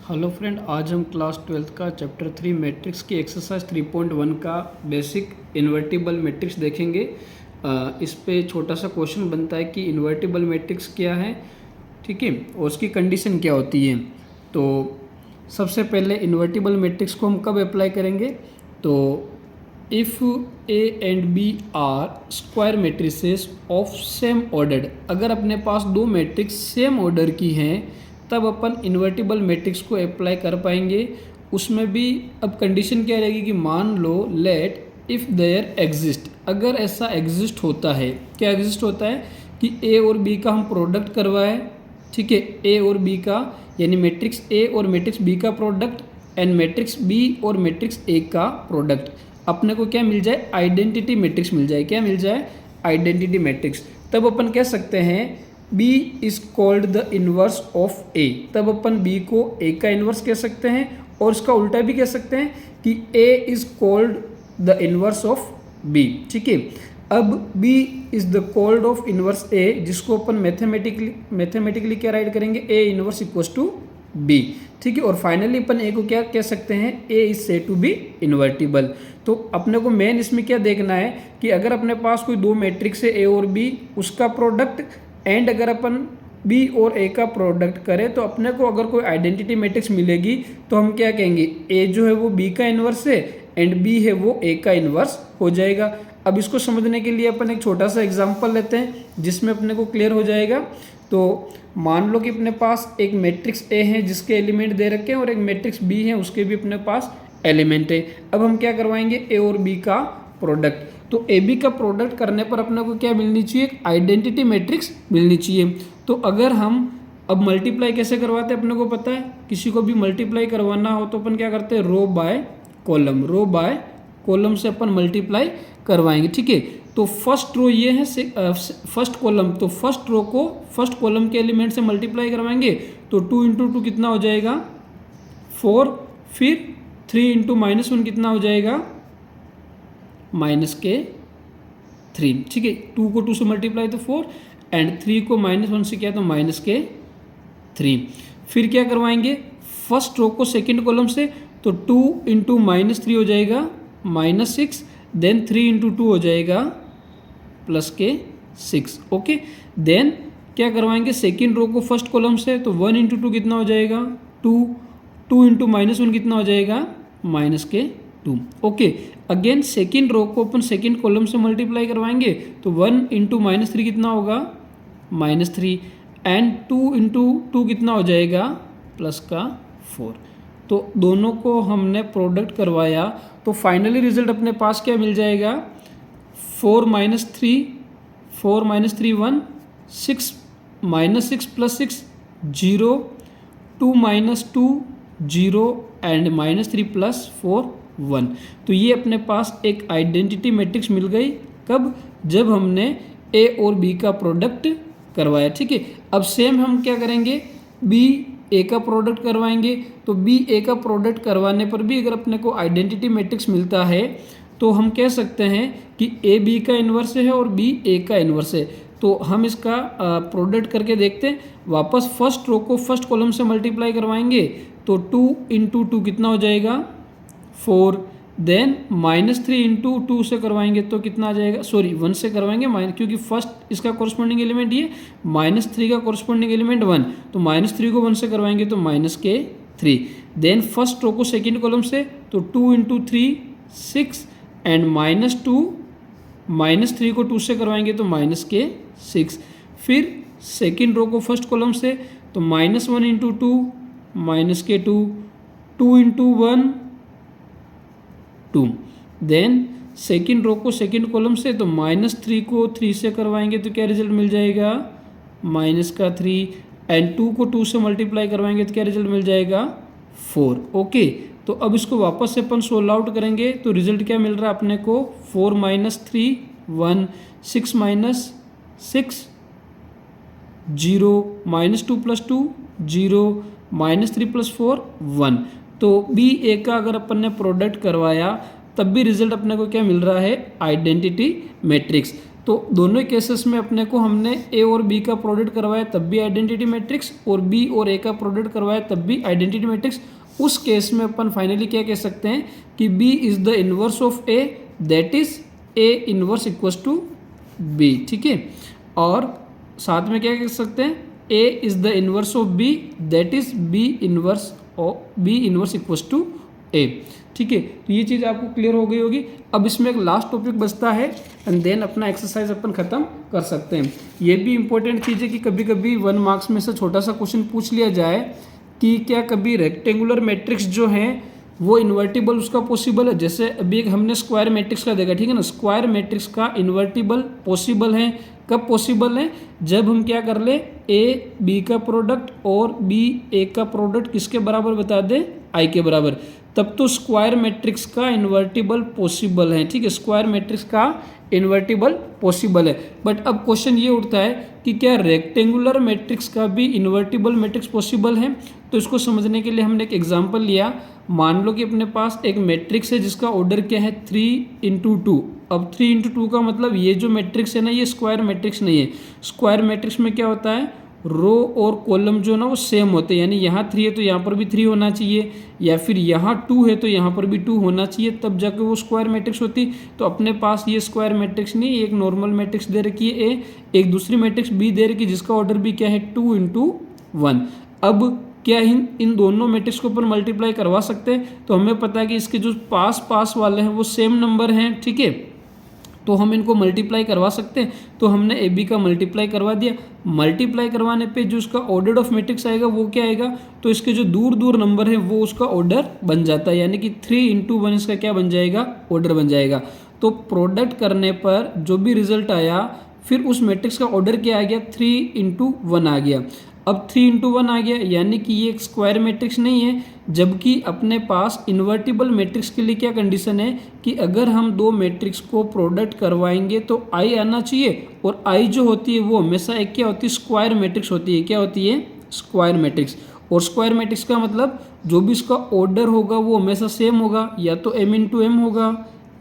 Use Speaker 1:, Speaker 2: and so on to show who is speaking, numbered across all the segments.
Speaker 1: Hello friend, आज हम class 12th का चैप्टर 3 मैट्रिक्स की एक्सरसाइज 3.1 का बेसिक इन्वर्टिबल मैट्रिक्स देखेंगे। इस पे छोटा सा क्वेश्चन बनता है कि इन्वर्टिबल मैट्रिक्स क्या है, ठीक है, और उसकी कंडीशन क्या होती है। तो सबसे पहले इन्वर्टिबल मैट्रिक्स को हम कब अप्लाई करेंगे, तो if A and B are square matrices of same order, अगर अपने पास दो मैट्रिक्स सेम ऑर्डर की हैं तब अपन इन्वर्टिबल मैट्रिक्स को अप्लाई कर पाएंगे। उसमें भी अब कंडीशन क्या रहेगी कि मान लो लेट इफ़ देयर एग्जिस्ट, अगर ऐसा एग्जिस्ट होता है, क्या एग्जिस्ट होता है कि ए और बी का हम प्रोडक्ट करवाएं, ठीक है, ए और बी का यानी मैट्रिक्स ए और मैट्रिक्स बी का प्रोडक्ट एंड मैट्रिक्स बी और मैट्रिक्स ए का प्रोडक्ट, अपने को क्या मिल जाए, आइडेंटिटी मैट्रिक्स मिल जाए। क्या मिल जाए, आइडेंटिटी मैट्रिक्स। तब अपन कह सकते हैं B is called the inverse of A, तब अपन B को A का इनवर्स कह सकते हैं, और इसका उल्टा भी कह सकते हैं कि A is called the inverse of B, ठीक है। अब B is the called of inverse A, जिसको अपन मैथमेटिकली क्या राइट करेंगे, A inverse equals to B, ठीक है। और फाइनली अपन A को क्या कह सकते हैं, A is said to be invertible. तो अपने को मेन इसमें क्या देखना है कि अगर अपने पास कोई दो मैट्रिक्स है A और B, उसका प्रोडक्ट एंड अगर अपन B और A का प्रोडक्ट करें तो अपने को अगर कोई आइडेंटिटी मैट्रिक्स मिलेगी तो हम क्या कहेंगे, A जो है वो B का इन्वर्स है एंड B है वो A का इन्वर्स हो जाएगा। अब इसको समझने के लिए अपन एक छोटा सा एग्जांपल लेते हैं जिसमें अपने को क्लियर हो जाएगा। तो मान लो कि अपने पास एक मैट्रिक्स A है जिसके एलिमेंट दे रखे हैं और एक मैट्रिक्स B है उसके भी अपने पास एलिमेंट है। अब हम क्या करवाएंगे, A और B का प्रोडक्ट। तो ए बी का प्रोडक्ट करने पर अपने को क्या मिलनी चाहिए, एक आइडेंटिटी मैट्रिक्स मिलनी चाहिए। तो अगर हम अब मल्टीप्लाई कैसे करवाते हैं, अपने को पता है, किसी को भी मल्टीप्लाई करवाना हो तो अपन क्या करते हैं, रो बाय कॉलम से अपन मल्टीप्लाई करवाएंगे, ठीक है। तो फर्स्ट रो ये है, फर्स्ट कॉलम, तो फर्स्ट रो को फर्स्ट कॉलम के एलिमेंट से मल्टीप्लाई करवाएंगे तो 2 इंटू 2 कितना हो जाएगा, 4, फिर 3 इंटू -1 कितना हो जाएगा, -3, ठीक है। 2 को 2 से मल्टीप्लाई तो 4 एंड 3 को -1 से किया तो -3। फिर क्या करवाएंगे, फर्स्ट रो को सेकंड कॉलम से, तो 2 इंटू -3 हो जाएगा -6, देन 3 इंटू 2 हो जाएगा +6, ओके। देन क्या करवाएंगे, सेकंड रो को फर्स्ट कॉलम से, तो 1 इंटू 2 कितना हो जाएगा, 2 इंटू -1 कितना हो जाएगा, -2, ओके। अगेन सेकेंड रो को अपन सेकेंड कॉलम से मल्टीप्लाई करवाएंगे तो 1 इंटू -3 कितना होगा, -3, एंड 2 इंटू 2 कितना हो जाएगा, +4। तो दोनों को हमने प्रोडक्ट करवाया तो फाइनली रिजल्ट अपने पास क्या मिल जाएगा, 4 - 3 1, 6 + 6 0, 2 - 2 0 एंड -3 + 4 1। तो ये अपने पास एक आइडेंटिटी मैट्रिक्स मिल गई, कब, जब हमने A और B का प्रोडक्ट करवाया, ठीक है। अब सेम हम क्या करेंगे, B A का प्रोडक्ट करवाएंगे, तो B A का प्रोडक्ट करवाने पर भी अगर अपने को आइडेंटिटी मैट्रिक्स मिलता है तो हम कह सकते हैं कि A B का इन्वर्स है और B A का इन्वर्स है। तो हम इसका प्रोडक्ट करके देखते हैं, वापस फर्स्ट रो को फर्स्ट कॉलम से मल्टीप्लाई करवाएंगे तो 2 इंटू 2 कितना हो जाएगा, 4, देन -3 इंटू 2 से करवाएंगे तो कितना आ जाएगा, सॉरी 1 से करवाएंगे, क्योंकि फर्स्ट इसका कॉरस्पॉन्डिंग एलिमेंट ये, -3 का कॉरस्पॉन्डिंग एलिमेंट 1, तो -3 को 1 से करवाएंगे तो -3। देन फर्स्ट रो को सेकेंड कॉलम से, तो 2 इंटू 3 6 एंड -3 को 2 से करवाएंगे तो -6। फिर सेकेंड रो को फर्स्ट कॉलम से, तो -1 into 2 -2, 2 into 1 2, then second row को सेकेंड कॉलम से, तो -3 को 3 से करवाएंगे तो क्या रिजल्ट मिल जाएगा, -3, एंड 2 को 2 से मल्टीप्लाई करवाएंगे तो क्या रिजल्ट मिल जाएगा, 4, ओके। तो अब इसको वापस से अपन सोल्व आउट करेंगे तो रिजल्ट क्या मिल रहा है अपने को, 4 - 3 1, 6 - 6 0, -2 + 2 0, -3 + 4 1। तो B A का अगर अपन ने प्रोडक्ट करवाया तब भी रिजल्ट अपने को क्या मिल रहा है, आइडेंटिटी मैट्रिक्स। तो दोनों केसेस में अपने को हमने ए और बी का प्रोडक्ट करवाया तब भी आइडेंटिटी मैट्रिक्स, और बी और ए का प्रोडक्ट करवाया तब भी आइडेंटिटी मैट्रिक्स। उस केस में अपन फाइनली क्या कह सकते हैं कि B is the inverse of A, that is A inverse equals to B, ठीक है। और साथ में क्या कह सकते हैं, A is the inverse of B, that is B inverse equals to A, ठीक है। तो ये चीज़ आपको क्लियर हो गई होगी। अब इसमें एक लास्ट टॉपिक बचता है एंड देन अपना एक्सरसाइज अपन खत्म कर सकते हैं। ये भी इंपॉर्टेंट चीज़ है कि कभी कभी 1 मार्क्स में से छोटा सा क्वेश्चन पूछ लिया जाए कि क्या कभी रेक्टेंगुलर मैट्रिक्स जो है वो इन्वर्टिबल उसका पॉसिबल है। जैसे अभी एक हमने स्क्वायर मैट्रिक्स का देखा, ठीक है ना, स्क्वायर मैट्रिक्स का इन्वर्टिबल पॉसिबल है। कब पॉसिबल है, जब हम क्या कर ले, ए बी का प्रोडक्ट और बी ए का प्रोडक्ट किसके बराबर बता दे, आई के बराबर, तब तो स्क्वायर मैट्रिक्स का इन्वर्टिबल पॉसिबल है, ठीक है, स्क्वायर मैट्रिक्स का इन्वर्टिबल पॉसिबल है। बट अब क्वेश्चन ये उठता है कि क्या रेक्टेंगुलर मैट्रिक्स का भी इन्वर्टिबल मैट्रिक्स पॉसिबल है। तो इसको समझने के लिए हमने एक एग्जांपल लिया। मान लो कि अपने पास एक मैट्रिक्स है जिसका ऑर्डर क्या है 3×2। अब 3×2 का मतलब ये जो मैट्रिक्स है ना, ये स्क्वायर मैट्रिक्स नहीं है। स्क्वायर मैट्रिक्स में क्या होता है, रो और कॉलम जो ना वो सेम होते हैं, यानी यहाँ 3 है तो यहाँ पर भी 3 होना चाहिए, या फिर यहाँ 2 है तो यहाँ पर भी 2 होना चाहिए, तब जाके वो स्क्वायर मैट्रिक्स होती। तो अपने पास ये स्क्वायर मैट्रिक्स नहीं, एक नॉर्मल मैट्रिक्स दे रखी है ए, एक दूसरी मैट्रिक्स बी दे रखी है जिसका ऑर्डर भी क्या है 2×1। अब क्या इन दोनों मैट्रिक्स को अपन मल्टीप्लाई करवा सकते हैं। तो हमें पता है कि इसके जो पास पास वाले हैं वो सेम नंबर हैं, ठीक है, तो हम इनको मल्टीप्लाई करवा सकते हैं। तो हमने ए बी का मल्टीप्लाई करवा दिया। मल्टीप्लाई करवाने पे जो उसका ऑर्डर ऑफ मैट्रिक्स आएगा वो क्या आएगा, तो इसके जो दूर दूर नंबर है वो उसका ऑर्डर बन जाता है, यानी कि 3×1 इसका क्या बन जाएगा, ऑर्डर बन जाएगा। तो प्रोडक्ट करने पर जो भी रिजल्ट आया, फिर उस मैट्रिक्स का ऑर्डर क्या आ गया, 3×1 आ गया। अब 3×1 आ गया, यानी कि ये एक स्क्वायर मैट्रिक्स नहीं है, जबकि अपने पास इन्वर्टिबल मैट्रिक्स के लिए क्या कंडीशन है कि अगर हम दो मैट्रिक्स को प्रोडक्ट करवाएंगे तो आई आना चाहिए, और आई जो होती है वो हमेशा एक क्या होती है, स्क्वायर मैट्रिक्स होती है। क्या होती है, स्क्वायर मैट्रिक्स। और स्क्वायर मैट्रिक्स का मतलब जो भी इसका ऑर्डर होगा वो हमेशा सेम होगा, या तो m×m होगा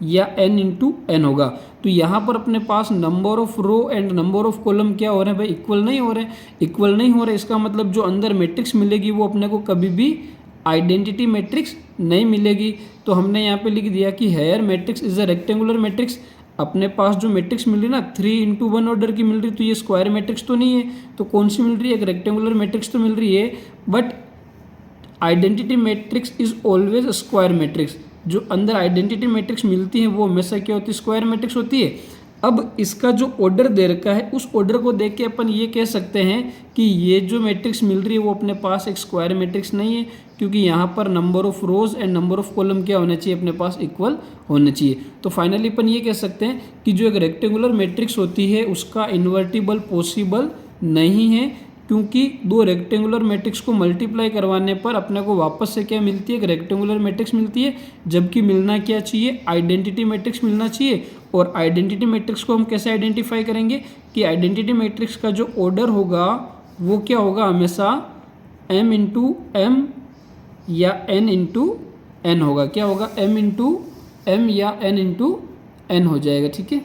Speaker 1: या n×n होगा। तो यहाँ पर अपने पास number of row and number of column क्या हो रहे हैं भाई, इक्वल नहीं हो रहे। इक्वल नहीं हो रहे, इसका मतलब जो अंदर मैट्रिक्स मिलेगी वो अपने को कभी भी आइडेंटिटी मैट्रिक्स नहीं मिलेगी। तो हमने यहाँ पे लिख दिया कि here matrix is a rectangular matrix. अपने पास जो मैट्रिक्स मिल रही ना 3×1 ऑर्डर की मिल रही, तो ये स्क्वायर मैट्रिक्स तो नहीं है, तो कौन सी मिल रही है, एक रेक्टेंगुलर मैट्रिक्स तो मिल रही है। But identity matrix is always square matrix. जो अंदर आइडेंटिटी मैट्रिक्स मिलती है वो हमेशा क्या होती है, स्क्वायर मैट्रिक्स होती है। अब इसका जो ऑर्डर दे रखा है उस ऑर्डर को देख के अपन ये कह सकते हैं कि ये जो मैट्रिक्स मिल रही है वो अपने पास एक स्क्वायर मैट्रिक्स नहीं है, क्योंकि यहाँ पर number of rose and number of column क्या होना चाहिए, अपने पास इक्वल होना चाहिए। तो फाइनली अपन ये कह सकते हैं कि जो एक रेक्टेंगुलर मैट्रिक्स होती है उसका इन्वर्टिबल पॉसिबल नहीं है, क्योंकि दो रेक्टेंगुलर मैट्रिक्स को मल्टीप्लाई करवाने पर अपने को वापस से क्या मिलती है, एक रेक्टेंगुलर मैट्रिक्स मिलती है, जबकि मिलना क्या चाहिए, आइडेंटिटी मैट्रिक्स मिलना चाहिए। और आइडेंटिटी मैट्रिक्स को हम कैसे आइडेंटिफाई करेंगे कि आइडेंटिटी मैट्रिक्स का जो ऑर्डर होगा वो क्या होगा, हमेशा m×m या n×n होगा। क्या होगा, m×m या n×n हो जाएगा, ठीक है।